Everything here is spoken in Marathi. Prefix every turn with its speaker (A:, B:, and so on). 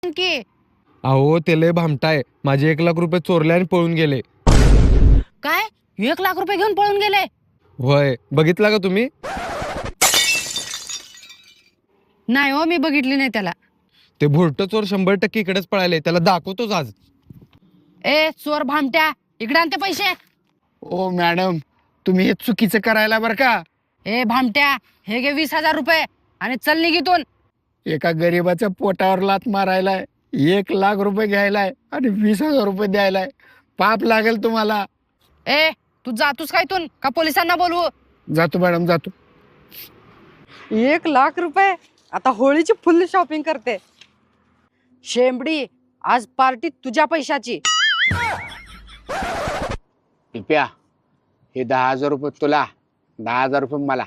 A: की
B: अहो ते लय भामटाय, माझे 1,00,000 रुपये चोरले आणि पळून गेले.
A: काय 1,00,000 रुपये घेऊन पळून गेले?
B: होय, बघितला का तुम्ही?
A: नाही हो, मी बघितली नाही त्याला.
B: ते भुरट चोर 100% इकडेच पळाले, त्याला दाखवतोच आज.
A: ए चोर भामट्या, इकडे आणते पैसे.
C: ओ मॅडम, तुम्ही हे चुकीचं करायला बरं का.
A: ए भामट्या, हे घे 20,000 रुपये आणि चल निघितून.
C: एका गरीबाच्या पोटावर लात मारायलाय, 1,00,000 रुपये घ्यायलाय आणि 20,000 रुपये द्यायलाय. पाप लागेल तुम्हाला.
A: ए तू जातोस का इथून का पोलिसांना बोलवू?
C: जातो मॅडम, जातो.
D: 1,00,000 रुपये, आता होळीची फुल शॉपिंग करते.
A: शेंबडी, आज पार्टी तुझ्या पैशाची.
C: टिप्या, हे 10,000 रुपये तुला, 10,000 रुपये मला.